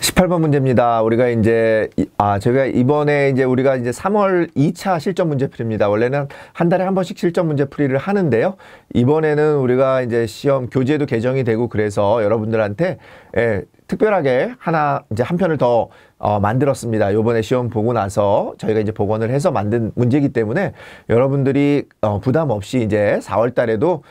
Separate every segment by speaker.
Speaker 1: 18번 문제입니다. 우리가 이제 저희가 이번에 우리가 3월 2차 실전 문제풀이입니다. 원래는 한 달에 한 번씩 실전 문제풀이를 하는데요. 이번에는 우리가 이제 시험 교재도 개정이 되고 그래서 여러분들한테 특별하게 한 편을 더 만들었습니다. 요번에 시험 보고 나서 저희가 이제 복원을 해서 만든 문제이기 때문에 여러분들이 부담 없이 이제 4월 달에도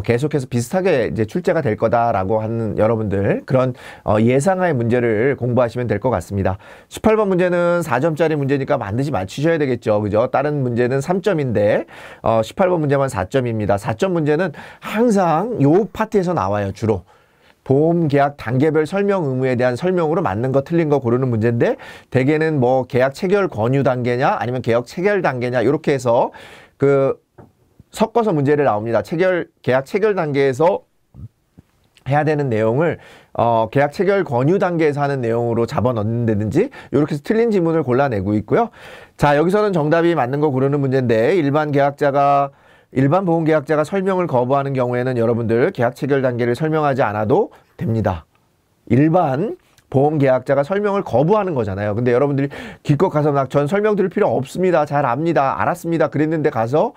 Speaker 1: 계속해서 비슷하게 이제 출제가 될 거다라고 하는 여러분들 그런 예상하의 문제를 공부하시면 될 것 같습니다. 18번 문제는 4점짜리 문제니까 반드시 맞추셔야 되겠죠. 그죠? 다른 문제는 3점인데 18번 문제만 4점입니다. 4점 문제는 항상 요 파트에서 나와요. 주로. 보험계약 단계별 설명 의무에 대한 설명으로 맞는 거 틀린 거 고르는 문제인데 대개는 뭐 계약 체결 권유 단계냐 아니면 계약 체결 단계냐 이렇게 해서 섞어서 문제를 나옵니다. 계약 체결 단계에서 해야 되는 내용을 계약 체결 권유 단계에서 하는 내용으로 잡아 넣는다든지 이렇게 해서 틀린 지문을 골라내고 있고요. 자, 여기서는 정답이 맞는 거 고르는 문제인데 일반 보험계약자가 설명을 거부하는 경우에는 여러분들 계약 체결 단계를 설명하지 않아도 됩니다. 일반 보험계약자가 설명을 거부하는 거잖아요. 근데 여러분들이 기껏 가서 전 설명 들을 필요 없습니다. 잘 압니다. 알았습니다. 그랬는데 가서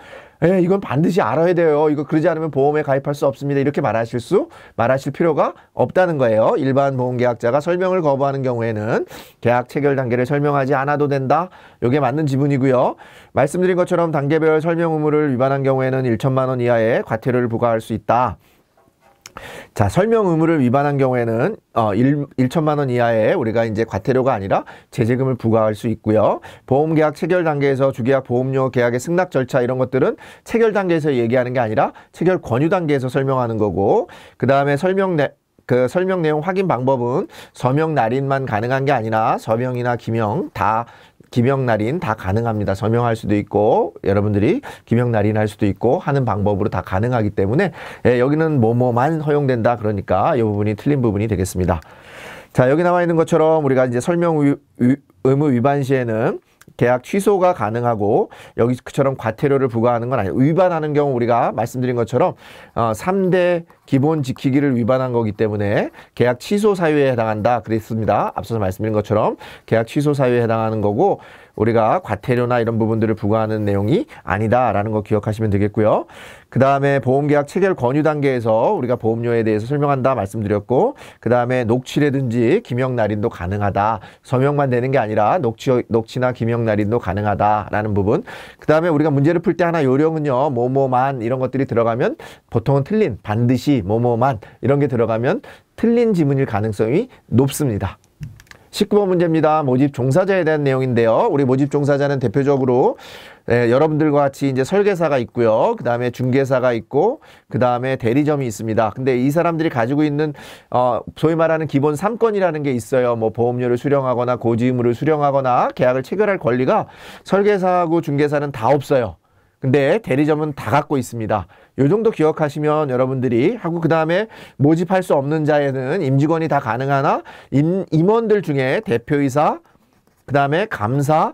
Speaker 1: 이건 반드시 알아야 돼요. 이거 그러지 않으면 보험에 가입할 수 없습니다. 이렇게 말하실 필요가 없다는 거예요. 일반 보험계약자가 설명을 거부하는 경우에는 계약 체결 단계를 설명하지 않아도 된다. 이게 맞는 지문이고요. 말씀드린 것처럼 단계별 설명 의무를 위반한 경우에는 1천만 원 이하의 과태료를 부과할 수 있다. 자, 설명 의무를 위반한 경우에는 1천만 원 이하의 우리가 이제 과태료가 아니라 제재금을 부과할 수 있고요. 보험계약 체결 단계에서 주계약 보험료 계약의 승낙 절차 이런 것들은 체결 단계에서 얘기하는 게 아니라 체결 권유 단계에서 설명하는 거고, 그 다음에 설명 내용 확인 방법은 서명 날인만 가능한 게 아니라 서명이나 기명 날인 다 가능합니다. 서명할 수도 있고 여러분들이 기명 날인할 수도 있고 하는 방법으로 다 가능하기 때문에 여기는 뭐뭐만 허용된다. 그러니까 이 부분이 틀린 부분이 되겠습니다. 자, 여기 나와 있는 것처럼 우리가 이제 설명 의무 위반 시에는 계약 취소가 가능하고 여기처럼 과태료를 부과하는 건 아니에요. 위반하는 경우 우리가 말씀드린 것처럼 3대 기본 지키기를 위반한 거기 때문에 계약 취소 사유에 해당한다 그랬습니다. 앞서서 말씀드린 것처럼 계약 취소 사유에 해당하는 거고 우리가 과태료나 이런 부분들을 부과하는 내용이 아니다라는 거 기억하시면 되겠고요. 그 다음에 보험계약 체결 권유 단계에서 우리가 보험료에 대해서 설명한다 말씀드렸고, 그 다음에 녹취라든지 기명 날인도 가능하다. 서명만 되는 게 아니라 녹취나 기명 날인도 가능하다라는 부분. 그 다음에 우리가 문제를 풀 때 하나 요령은요, 뭐뭐만 이런 것들이 들어가면 보통은 틀린, 반드시 뭐뭐만 이런 게 들어가면 틀린 지문일 가능성이 높습니다. 19번 문제입니다. 모집 종사자에 대한 내용인데요. 우리 모집 종사자는 대표적으로 여러분들과 같이 이제 설계사가 있고요. 그 다음에 중개사가 있고, 그 다음에 대리점이 있습니다. 근데 이 사람들이 가지고 있는 소위 말하는 기본 3건이라는 게 있어요. 뭐 보험료를 수령하거나 고지 의무를 수령하거나 계약을 체결할 권리가 설계사하고 중개사는 다 없어요. 근데 대리점은 다 갖고 있습니다. 요 정도 기억하시면 여러분들이 하고, 그 다음에 모집할 수 없는 자에는 임직원이 다 가능하나 임원들 중에 대표이사, 그 다음에 감사,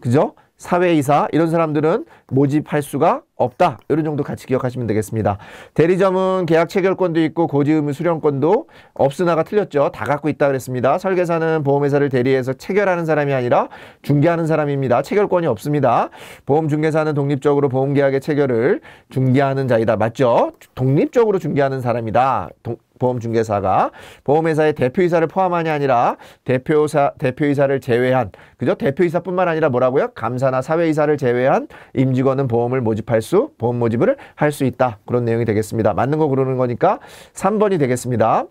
Speaker 1: 그죠? 사회이사 이런 사람들은 모집할 수가 없다. 이런 정도 같이 기억하시면 되겠습니다. 대리점은 계약 체결권도 있고 고지 의무 수령권도 없으나가 틀렸죠. 다 갖고 있다 그랬습니다. 설계사는 보험회사를 대리해서 체결하는 사람이 아니라 중개하는 사람입니다. 체결권이 없습니다. 보험중개사는 독립적으로 보험계약의 체결을 중개하는 자이다. 맞죠? 독립적으로 중개하는 사람이다. 보험중개사가 보험회사의 대표이사를 포함하니 아니라 대표이사를 제외한, 그죠? 대표이사뿐만 아니라 뭐라고요? 감사나 사회이사를 제외한 임직원은 보험 모집을 할 수 있다. 그런 내용이 되겠습니다. 맞는 거 고르는 거니까 3번이 되겠습니다.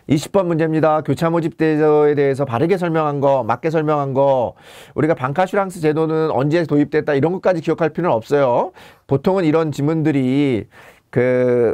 Speaker 1: 20번 문제입니다. 교차 모집 제도에 대해서 바르게 설명한 거, 맞게 설명한 거, 우리가 방카슈랑스 제도는 언제 도입됐다 이런 것까지 기억할 필요는 없어요. 보통은 이런 지문들이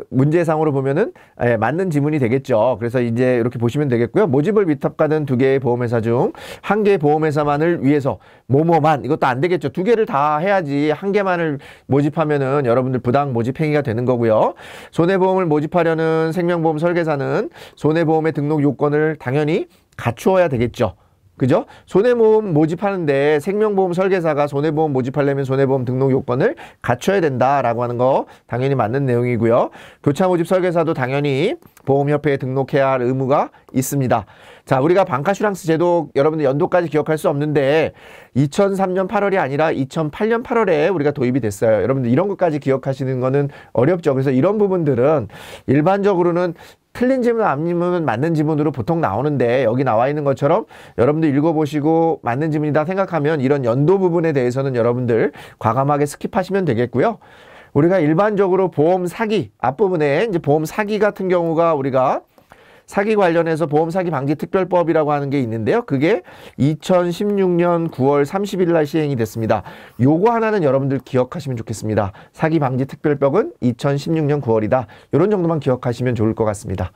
Speaker 1: 문제상으로 보면은 맞는 지문이 되겠죠. 그래서 이제 이렇게 보시면 되겠고요. 모집을 위탁받은 2개의 보험회사 중 1개의 보험회사만을 위해서 뭐뭐만, 이것도 안 되겠죠. 2개를 다 해야지 1개만을 모집하면은 여러분들 부당 모집 행위가 되는 거고요. 손해보험을 모집하려는 생명보험 설계사는 손해보험의 등록 요건을 당연히 갖추어야 되겠죠. 그죠? 손해보험 모집하는데 생명보험 설계사가 손해보험 모집하려면 손해보험 등록 요건을 갖춰야 된다라고 하는 거 당연히 맞는 내용이고요. 교차 모집 설계사도 당연히 보험협회에 등록해야 할 의무가 있습니다. 자, 우리가 방카슈랑스 제도 여러분들 연도까지 기억할 수 없는데 2003년 8월이 아니라 2008년 8월에 우리가 도입이 됐어요. 여러분들 이런 것까지 기억하시는 거는 어렵죠. 그래서 이런 부분들은 일반적으로는 틀린 지문 아니면 맞는 지문으로 보통 나오는데 여기 나와 있는 것처럼 여러분들 읽어보시고 맞는 지문이다 생각하면 이런 연도 부분에 대해서는 여러분들 과감하게 스킵하시면 되겠고요. 우리가 일반적으로 보험 사기 앞부분에 이제 보험 사기 같은 경우가 우리가 사기 관련해서 보험 사기 방지 특별법이라고 하는 게 있는데요. 그게 2016년 9월 30일 날 시행이 됐습니다. 요거 하나는 여러분들 기억하시면 좋겠습니다. 사기 방지 특별법은 2016년 9월이다. 이런 정도만 기억하시면 좋을 것 같습니다.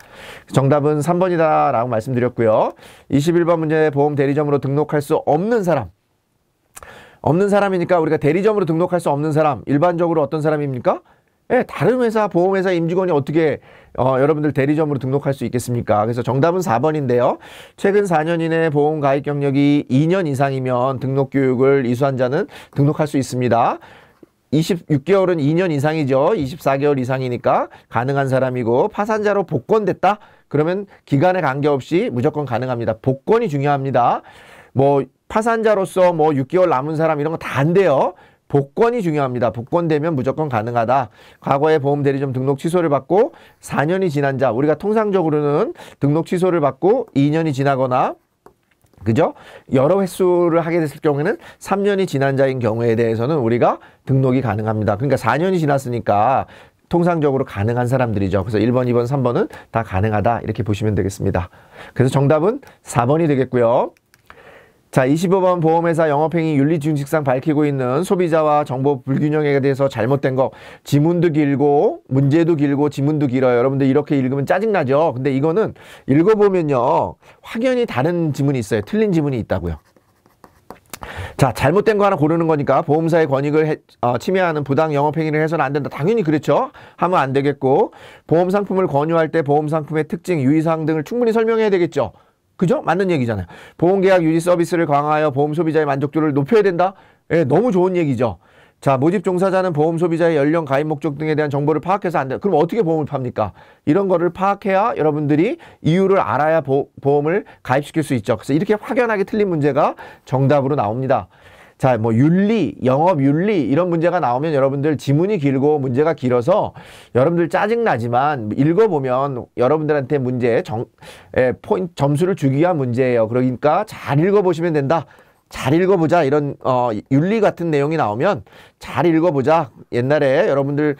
Speaker 1: 정답은 3번이다 라고 말씀드렸고요. 21번 문제 보험 대리점으로 등록할 수 없는 사람. 없는 사람이니까 우리가 대리점으로 등록할 수 없는 사람. 일반적으로 어떤 사람입니까? 네, 다른 회사, 보험회사 임직원이 어떻게 여러분들 대리점으로 등록할 수 있겠습니까? 그래서 정답은 4번인데요. 최근 4년 이내 보험 가입 경력이 2년 이상이면 등록 교육을 이수한 자는 등록할 수 있습니다. 26개월은 2년 이상이죠. 24개월 이상이니까 가능한 사람이고 파산자로 복권됐다? 그러면 기간에 관계없이 무조건 가능합니다. 복권이 중요합니다. 뭐 파산자로서 뭐 6개월 남은 사람 이런 거 다 안 돼요. 복권이 중요합니다. 복권되면 무조건 가능하다. 과거에 보험 대리점 등록 취소를 받고 4년이 지난 자, 우리가 통상적으로는 등록 취소를 받고 2년이 지나거나 그죠? 여러 횟수를 하게 됐을 경우에는 3년이 지난 자인 경우에 대해서는 우리가 등록이 가능합니다. 그러니까 4년이 지났으니까 통상적으로 가능한 사람들이죠. 그래서 1번, 2번, 3번은 다 가능하다. 이렇게 보시면 되겠습니다. 그래서 정답은 4번이 되겠고요. 자, 25번 보험회사 영업행위 윤리준칙상 밝히고 있는 소비자와 정보 불균형에 대해서 잘못된 거 지문도 길고 문제도 길고 지문도 길어요. 여러분들 이렇게 읽으면 짜증나죠. 근데 이거는 읽어보면요 확연히 다른 지문이 있어요. 틀린 지문이 있다고요. 자, 잘못된 거 하나 고르는 거니까 보험사의 권익을 침해하는 부당 영업행위를 해서는 안 된다. 당연히 그렇죠. 하면 안 되겠고 보험 상품을 권유할 때 보험 상품의 특징, 유의사항 등을 충분히 설명해야 되겠죠. 그죠? 맞는 얘기잖아요. 보험계약 유지 서비스를 강화하여 보험 소비자의 만족도를 높여야 된다? 예, 너무 좋은 얘기죠. 자, 모집 종사자는 보험 소비자의 연령, 가입 목적 등에 대한 정보를 파악해서 안 돼. 그럼 어떻게 보험을 팝니까? 이런 거를 파악해야 여러분들이 이유를 알아야 보험을 가입시킬 수 있죠. 그래서 이렇게 확연하게 틀린 문제가 정답으로 나옵니다. 자, 뭐 윤리, 영업윤리 이런 문제가 나오면 여러분들 지문이 길고 문제가 길어서 여러분들 짜증나지만 읽어보면 여러분들한테 포인트, 점수를 주기 위한 문제예요. 그러니까 잘 읽어보시면 된다. 잘 읽어보자. 이런 윤리 같은 내용이 나오면 잘 읽어보자. 옛날에 여러분들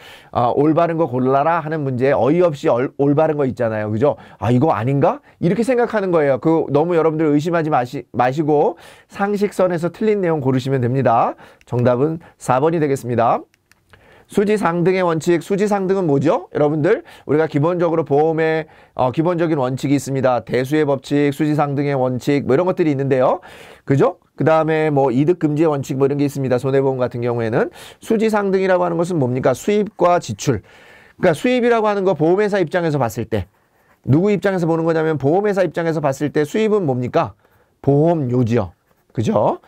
Speaker 1: 올바른 거 골라라 하는 문제 어이없이 올바른 거 있잖아요. 그죠? 아, 이거 아닌가? 이렇게 생각하는 거예요. 너무 여러분들 의심하지 마시고 상식선에서 틀린 내용 고르시면 됩니다. 정답은 4번이 되겠습니다. 수지상등의 원칙, 수지상등은 뭐죠? 여러분들 우리가 기본적으로 보험에 기본적인 원칙이 있습니다. 대수의 법칙, 수지상등의 원칙 뭐 이런 것들이 있는데요. 그죠? 그 다음에 뭐 이득금지의 원칙 뭐 이런 게 있습니다. 손해보험 같은 경우에는 수지상등이라고 하는 것은 뭡니까? 수입과 지출. 그러니까 수입이라고 하는 거 보험회사 입장에서 봤을 때 누구 입장에서 보는 거냐면 보험회사 입장에서 봤을 때 수입은 뭡니까? 보험료지요. 그죠?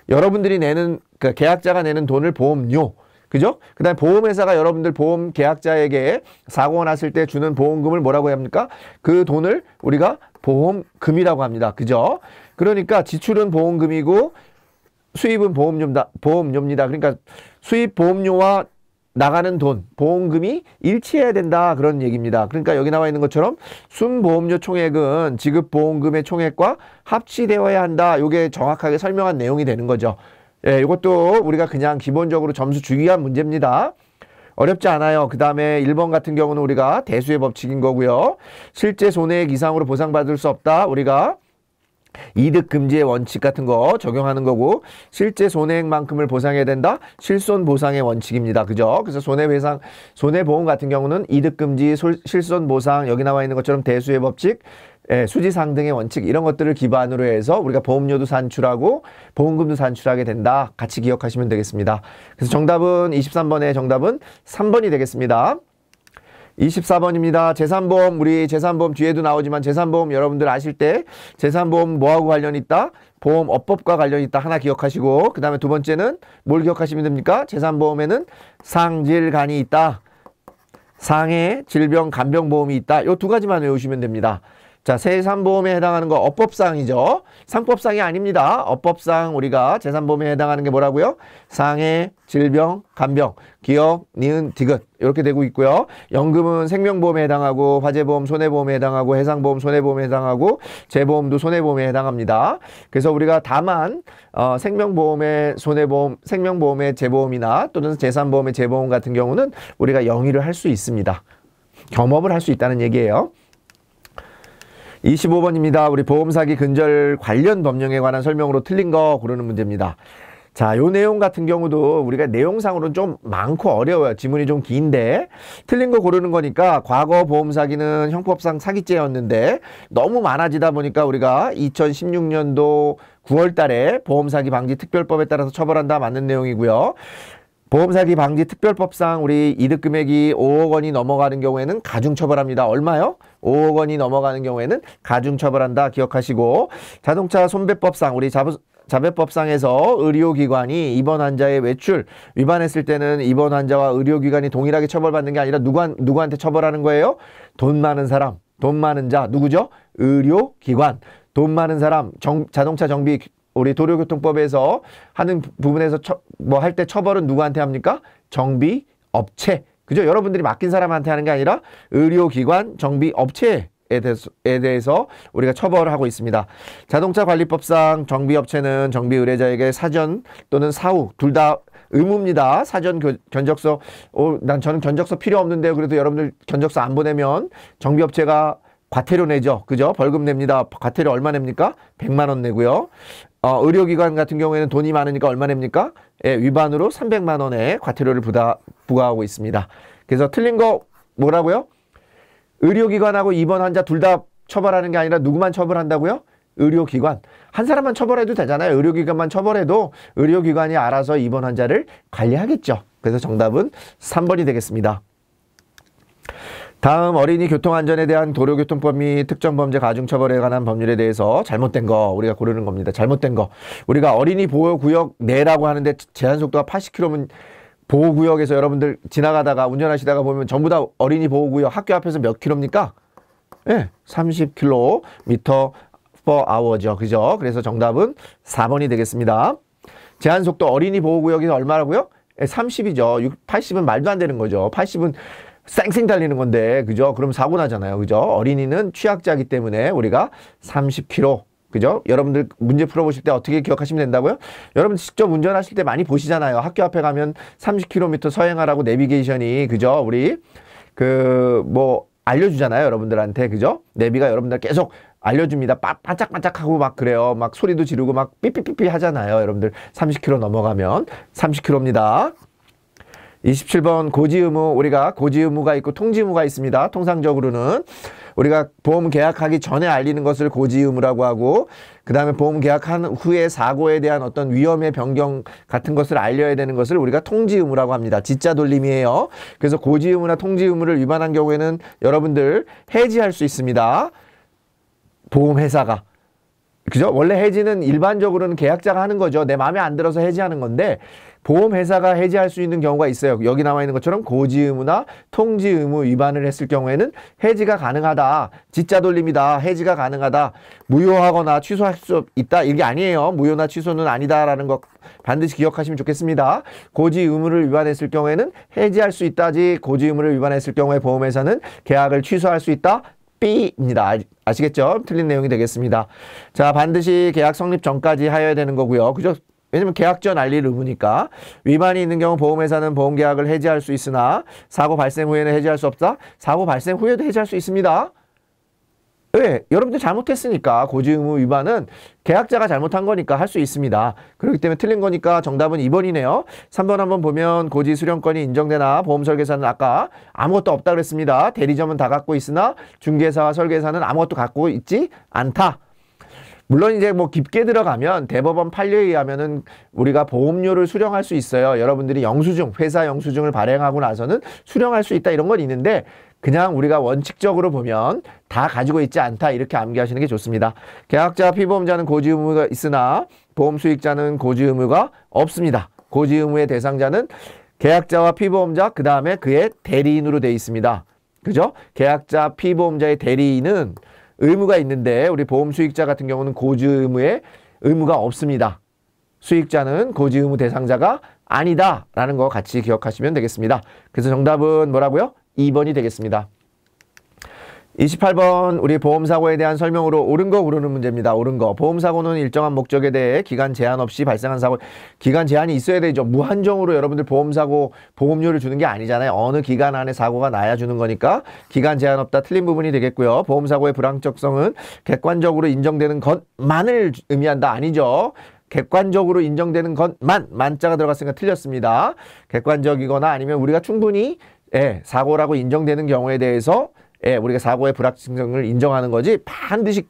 Speaker 1: 여러분들이 내는 그 계약자가 내는 돈을 보험료. 그죠? 그 다음에 보험회사가 여러분들 보험 계약자에게 사고가 났을 때 주는 보험금을 뭐라고 합니까? 그 돈을 우리가 보험금이라고 합니다. 그죠? 그러니까 지출은 보험금이고 수입은 보험료입니다. 그러니까 수입 보험료와 나가는 돈, 보험금이 일치해야 된다. 그런 얘기입니다. 그러니까 여기 나와 있는 것처럼 순보험료 총액은 지급보험금의 총액과 합치되어야 한다. 이게 정확하게 설명한 내용이 되는 거죠. 예, 이것도 우리가 그냥 기본적으로 점수 주기 위한 문제입니다. 어렵지 않아요. 그 다음에 1번 같은 경우는 우리가 대수의 법칙인 거고요. 실제 손해액 이상으로 보상받을 수 없다. 우리가 이득금지의 원칙 같은 거 적용하는 거고 실제 손해액만큼을 보상해야 된다. 실손보상의 원칙입니다. 그죠? 그래서 손해보험 같은 경우는 이득금지, 실손보상 여기 나와 있는 것처럼 대수의 법칙, 수지상등의 원칙 이런 것들을 기반으로 해서 우리가 보험료도 산출하고 보험금도 산출하게 된다. 같이 기억하시면 되겠습니다. 그래서 정답은 23번의 정답은 3번이 되겠습니다. 24번입니다. 재산보험, 우리 재산보험 뒤에도 나오지만 재산보험 여러분들 아실 때 재산보험 뭐하고 관련이 있다? 보험업법과 관련이 있다. 하나 기억하시고, 그 다음에 두 번째는 뭘 기억하시면 됩니까? 재산보험에는 상질간이 있다. 상해, 질병, 간병보험이 있다. 요 두 가지만 외우시면 됩니다. 자, 세산보험에 해당하는 거 업법상이죠. 상법상이 아닙니다. 업법상 우리가 재산보험에 해당하는 게 뭐라고요? 상해, 질병, 간병, 기억, 니은, 디귿 이렇게 되고 있고요. 연금은 생명보험에 해당하고 화재보험, 손해보험에 해당하고 해상보험, 손해보험에 해당하고 재보험도 손해보험에 해당합니다. 그래서 우리가 다만 생명보험의 손해보험, 생명보험의 재보험이나 또는 재산보험의 재보험 같은 경우는 우리가 영위를 할 수 있습니다. 겸업을 할 수 있다는 얘기예요. 25번입니다. 우리 보험사기 근절 관련 법령에 관한 설명으로 틀린 거 고르는 문제입니다. 자, 요 내용 같은 경우도 우리가 내용상으로는 좀 많고 어려워요. 지문이 좀 긴데 틀린 거 고르는 거니까 과거 보험사기는 형법상 사기죄였는데 너무 많아지다 보니까 우리가 2016년도 9월 달에 보험사기 방지 특별법에 따라서 처벌한다 맞는 내용이고요. 보험사기 방지 특별법상 우리 이득 금액이 5억 원이 넘어가는 경우에는 가중처벌합니다. 얼마요? 5억 원이 넘어가는 경우에는 가중처벌한다 기억하시고, 자동차 손배법상 우리 자배법상에서 의료기관이 입원 환자의 외출 위반했을 때는 입원 환자와 의료기관이 동일하게 처벌받는 게 아니라 누구한테 처벌하는 거예요? 돈 많은 사람, 돈 많은 자 누구죠? 의료기관. 돈 많은 사람, 자동차 정비 우리 도로교통법에서 하는 부분에서 뭐 할 때 처벌은 누구한테 합니까? 정비 업체. 그죠? 여러분들이 맡긴 사람한테 하는 게 아니라 의료기관 정비 업체에 대해서 우리가 처벌을 하고 있습니다. 자동차 관리법상 정비업체는 정비 의뢰자에게 사전 또는 사후 둘 다 의무입니다. 사전 견적서. 저는 견적서 필요 없는데요. 그래도 여러분들 견적서 안 보내면 정비업체가 과태료 내죠. 그죠? 벌금 냅니다. 과태료 얼마 냅니까? 100만 원 내고요. 의료기관 같은 경우에는 돈이 많으니까 얼마 냅니까? 예, 위반으로 300만 원의 과태료를 부과하고 있습니다. 그래서 틀린 거 뭐라고요? 의료기관하고 입원 환자 둘 다 처벌하는 게 아니라 누구만 처벌한다고요? 의료기관. 한 사람만 처벌해도 되잖아요. 의료기관만 처벌해도 의료기관이 알아서 입원 환자를 관리하겠죠. 그래서 정답은 3번이 되겠습니다. 다음 어린이 교통안전에 대한 도로교통법 및 특정범죄 가중처벌에 관한 법률에 대해서 잘못된 거 우리가 고르는 겁니다. 잘못된 거. 우리가 어린이 보호구역 내라고 하는데 제한속도가 80km면 보호구역에서 여러분들 지나가다가 운전하시다가 보면 전부 다 어린이 보호구역 학교 앞에서 몇 킬로입니까? 네, 30km per hour죠. 그죠? 그래서 정답은 4번이 되겠습니다. 제한속도 어린이 보호구역에서 얼마라고요? 30이죠. 80은 말도 안 되는 거죠. 80은 쌩쌩 달리는 건데, 그죠? 그럼 사고 나잖아요. 그죠? 어린이는 취약자이기 때문에 우리가 30km, 그죠? 여러분들 문제 풀어보실 때 어떻게 기억하시면 된다고요? 여러분 직접 운전하실 때 많이 보시잖아요. 학교 앞에 가면 30km 서행하라고 내비게이션이, 그죠? 우리 뭐 알려주잖아요. 여러분들한테, 그죠? 내비가 여러분들 계속 알려줍니다. 반짝반짝하고 막 그래요. 막 소리도 지르고 막 삐삐삐삐 하잖아요. 여러분들 30km 넘어가면 30km입니다. 27번 고지의무, 우리가 고지의무가 있고 통지의무가 있습니다. 통상적으로는 우리가 보험 계약하기 전에 알리는 것을 고지의무라고 하고, 그 다음에 보험 계약한 후에 사고에 대한 어떤 위험의 변경 같은 것을 알려야 되는 것을 우리가 통지의무라고 합니다. 지자 돌림이에요. 그래서 고지의무나 통지의무를 위반한 경우에는 여러분들 해지할 수 있습니다. 보험회사가. 그죠? 원래 해지는 일반적으로는 계약자가 하는 거죠. 내 마음에 안 들어서 해지하는 건데 보험회사가 해지할 수 있는 경우가 있어요. 여기 나와 있는 것처럼 고지의무나 통지의무 위반을 했을 경우에는 해지가 가능하다. 지자 돌림이다. 해지가 가능하다. 무효하거나 취소할 수 있다. 이게 아니에요. 무효나 취소는 아니다라는 거 반드시 기억하시면 좋겠습니다. 고지의무를 위반했을 경우에는 해지할 수 있다지, 고지의무를 위반했을 경우에 보험회사는 계약을 취소할 수 있다. B입니다. 아시겠죠? 틀린 내용이 되겠습니다. 자, 반드시 계약 성립 전까지 하여야 되는 거고요. 그죠? 왜냐면 계약 전 알릴 의무니까. 위반이 있는 경우 보험회사는 보험계약을 해지할 수 있으나 사고 발생 후에는 해지할 수 없다. 사고 발생 후에도 해지할 수 있습니다. 왜? 여러분들 잘못했으니까. 고지의무 위반은 계약자가 잘못한 거니까 할 수 있습니다. 그렇기 때문에 틀린 거니까 정답은 2번이네요. 3번 한번 보면 고지 수령권이 인정되나 보험설계사는 아까 아무것도 없다 그랬습니다. 대리점은 다 갖고 있으나 중개사와 설계사는 아무것도 갖고 있지 않다. 물론 이제 뭐 깊게 들어가면 대법원 판례에 의하면은 우리가 보험료를 수령할 수 있어요. 여러분들이 영수증, 회사 영수증을 발행하고 나서는 수령할 수 있다 이런 건 있는데 그냥 우리가 원칙적으로 보면 다 가지고 있지 않다 이렇게 암기하시는 게 좋습니다. 계약자, 피보험자는 고지 의무가 있으나 보험 수익자는 고지 의무가 없습니다. 고지 의무의 대상자는 계약자와 피보험자 그 다음에 그의 대리인으로 되어 있습니다. 그죠? 계약자, 피보험자의 대리인은 의무가 있는데 우리 보험 수익자 같은 경우는 고지 의무에 의무가 없습니다. 수익자는 고지 의무 대상자가 아니다 라는 거 같이 기억하시면 되겠습니다. 그래서 정답은 뭐라고요? 2번이 되겠습니다. 28번 우리 보험사고에 대한 설명으로 옳은 거 고르는 문제입니다. 옳은 거. 보험사고는 일정한 목적에 대해 기간 제한 없이 발생한 사고, 기간 제한이 있어야 되죠. 무한정으로 여러분들 보험사고 보험료를 주는 게 아니잖아요. 어느 기간 안에 사고가 나야 주는 거니까 기간 제한 없다 틀린 부분이 되겠고요. 보험사고의 불확정성은 객관적으로 인정되는 것만을 의미한다. 아니죠. 객관적으로 인정되는 것만, 만자가 들어갔으니까 틀렸습니다. 객관적이거나 아니면 우리가 충분히 사고라고 인정되는 경우에 대해서 우리가 사고의 불확정성을 인정하는 거지 반드시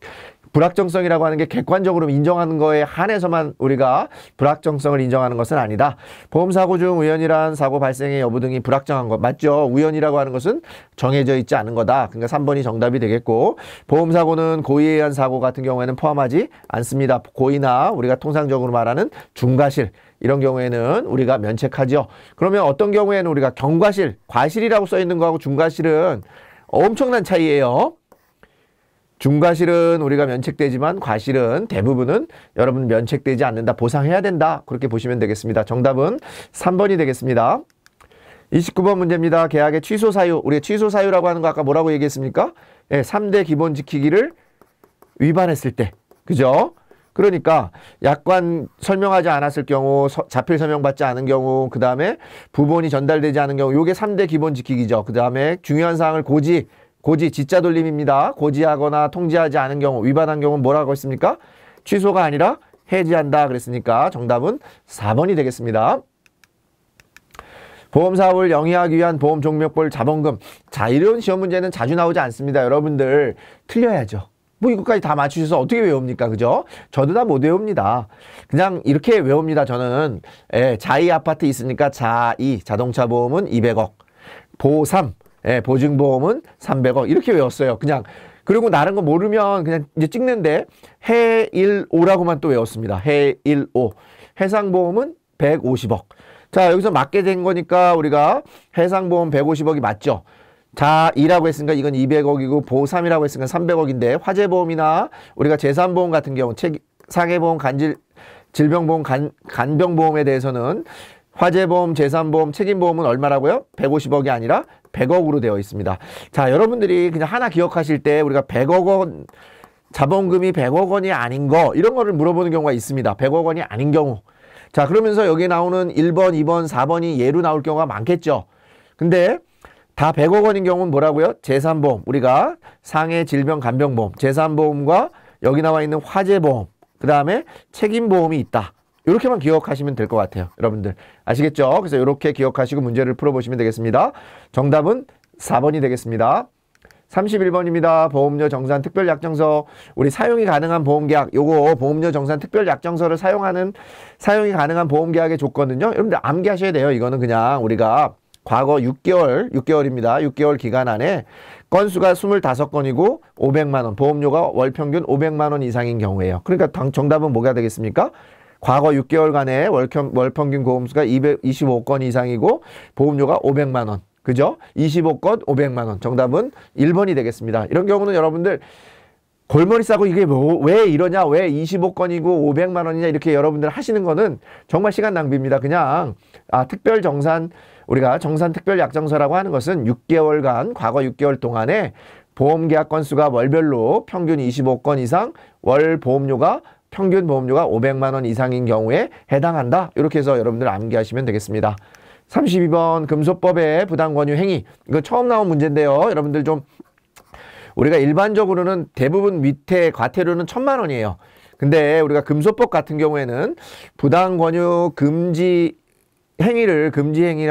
Speaker 1: 불확정성이라고 하는 게 객관적으로 인정하는 거에 한해서만 우리가 불확정성을 인정하는 것은 아니다. 보험사고 중 우연이란 사고 발생의 여부 등이 불확정한 것 맞죠? 우연이라고 하는 것은 정해져 있지 않은 거다. 그러니까 3번이 정답이 되겠고 보험사고는 고의에 의한 사고 같은 경우에는 포함하지 않습니다. 고의나 우리가 통상적으로 말하는 중과실 이런 경우에는 우리가 면책하죠. 그러면 어떤 경우에는 우리가 경과실, 과실이라고 써 있는 거하고 중과실은 엄청난 차이예요. 중과실은 우리가 면책되지만 과실은 대부분은 여러분 면책되지 않는다. 보상해야 된다. 그렇게 보시면 되겠습니다. 정답은 3번이 되겠습니다. 29번 문제입니다. 계약의 취소 사유. 우리가 취소 사유라고 하는 거 아까 뭐라고 얘기했습니까? 3대 기본 지키기를 위반했을 때. 그죠? 그러니까 약관 설명하지 않았을 경우, 자필 설명받지 않은 경우, 그 다음에 부본이 전달되지 않은 경우, 요게 3대 기본 지키기죠. 그 다음에 중요한 사항을 고지, 지자 돌림입니다. 고지하거나 통지하지 않은 경우, 위반한 경우는 뭐라고 했습니까? 취소가 아니라 해지한다 그랬으니까 정답은 4번이 되겠습니다. 보험사업을 영위하기 위한 보험종목별 자본금. 자, 이런 시험 문제는 자주 나오지 않습니다. 여러분들 틀려야죠. 뭐 이것까지 다 맞추셔서 어떻게 외웁니까? 그죠? 저도 다 못 외웁니다. 그냥 이렇게 외웁니다. 저는 자이 아파트 있으니까 자이 자동차 보험은 200억, 보삼 보증보험은 300억 이렇게 외웠어요. 그냥 그리고 다른 거 모르면 그냥 이제 찍는데 해일오라고만 또 외웠습니다. 해일오 해상보험은 150억. 자, 여기서 맞게 된 거니까 우리가 해상보험 150억이 맞죠. 자2라고 했으니까 이건 200억이고 보3이라고 했으니까 300억인데 화재보험이나 우리가 재산보험 같은 경우 상해보험, 질병보험, 간병보험에 대해서는 화재보험, 재산보험, 책임보험은 얼마라고요? 150억이 아니라 100억으로 되어 있습니다. 자, 여러분들이 그냥 하나 기억하실 때 우리가 100억 원, 자본금이 100억 원이 아닌 거 이런 거를 물어보는 경우가 있습니다. 100억 원이 아닌 경우. 자, 그러면서 여기 나오는 1번, 2번, 4번이 예로 나올 경우가 많겠죠. 근데 다 100억 원인 경우는 뭐라고요? 재산보험, 우리가 상해, 질병, 간병보험, 재산보험과 여기 나와 있는 화재보험, 그 다음에 책임보험이 있다. 이렇게만 기억하시면 될 것 같아요. 여러분들 아시겠죠? 그래서 이렇게 기억하시고 문제를 풀어보시면 되겠습니다. 정답은 4번이 되겠습니다. 31번입니다. 보험료 정산 특별약정서. 우리 사용이 가능한 보험계약. 요거 보험료 정산 특별약정서를 사용이 가능한 보험계약의 조건은요. 여러분들 암기하셔야 돼요. 이거는 그냥 우리가 과거 6개월입니다. 6개월 기간 안에 건수가 25건이고 500만 원, 보험료가 월 평균 500만 원 이상인 경우예요. 그러니까 정답은 뭐가 되겠습니까? 과거 6개월간의 월 평균 보험수가 225건 이상이고 보험료가 500만 원. 그죠? 25건 500만 원. 정답은 1번이 되겠습니다. 이런 경우는 여러분들 골머리 싸고 이게 왜 이러냐, 왜 25건이고 500만 원이냐 이렇게 여러분들 하시는 거는 정말 시간 낭비입니다. 그냥 우리가 정산 특별약정서라고 하는 것은 6개월간 과거 6개월 동안에 보험계약 건수가 월별로 평균 25건 이상, 월 평균 보험료가 500만 원 이상인 경우에 해당한다. 이렇게 해서 여러분들 암기하시면 되겠습니다. 32번 금소법의 부당권유 행위. 이거 처음 나온 문제인데요. 여러분들 좀 우리가 일반적으로는 대부분 밑에 과태료는 1,000만 원이에요. 근데 우리가 금소법 같은 경우에는 부당권유 금지 행위를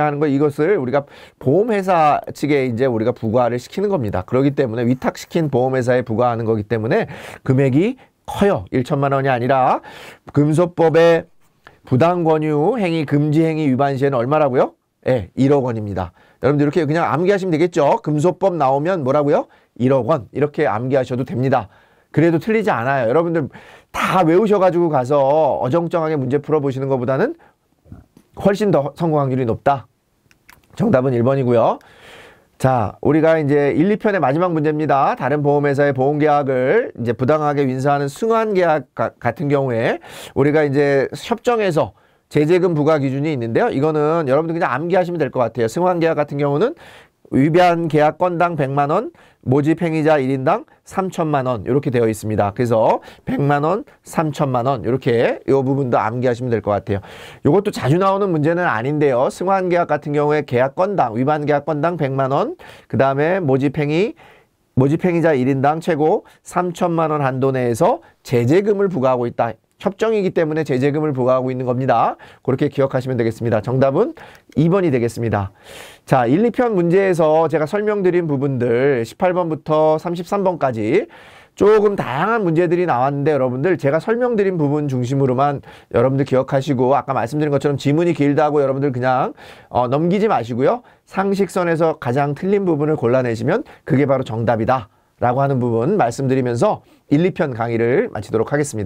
Speaker 1: 하는 거, 이것을 우리가 보험회사 측에 이제 우리가 부과를 시키는 겁니다. 그렇기 때문에 위탁시킨 보험회사에 부과하는 거기 때문에 금액이 커요. 1천만 원이 아니라 금소법의 부당권유 행위 금지 행위 위반 시에는 얼마라고요? 예, 1억 원입니다. 여러분들 이렇게 그냥 암기하시면 되겠죠? 금소법 나오면 뭐라고요? 1억 원. 이렇게 암기하셔도 됩니다. 그래도 틀리지 않아요. 여러분들 다 외우셔가지고 가서 어정쩡하게 문제 풀어보시는 것보다는 훨씬 더 성공 확률이 높다. 정답은 1번이고요. 자, 우리가 이제 1, 2편의 마지막 문제입니다. 다른 보험회사의 보험계약을 이제 부당하게 윈수하는 승환계약 같은 경우에 우리가 이제 협정에서 제재금 부과 기준이 있는데요. 이거는 여러분들 그냥 암기하시면 될 것 같아요. 승환계약 같은 경우는 위반 계약 건당 100만 원, 모집 행위자 1인당 3천만 원 이렇게 되어 있습니다. 그래서 100만 원, 3천만 원 이렇게 이 부분도 암기하시면 될 것 같아요. 이것도 자주 나오는 문제는 아닌데요. 승환 계약 같은 경우에 계약 건당, 위반 계약 건당 100만 원, 그 다음에 모집 행위자 1인당 최고 3천만 원 한도 내에서 제재금을 부과하고 있다. 협정이기 때문에 제재금을 부과하고 있는 겁니다. 그렇게 기억하시면 되겠습니다. 정답은 2번이 되겠습니다. 자, 1, 2편 문제에서 제가 설명드린 부분들 18번부터 33번까지 조금 다양한 문제들이 나왔는데 여러분들 제가 설명드린 부분 중심으로만 여러분들 기억하시고 아까 말씀드린 것처럼 지문이 길다고 여러분들 그냥 넘기지 마시고요. 상식선에서 가장 틀린 부분을 골라내시면 그게 바로 정답이다 라고 하는 부분 말씀드리면서 1, 2편 강의를 마치도록 하겠습니다.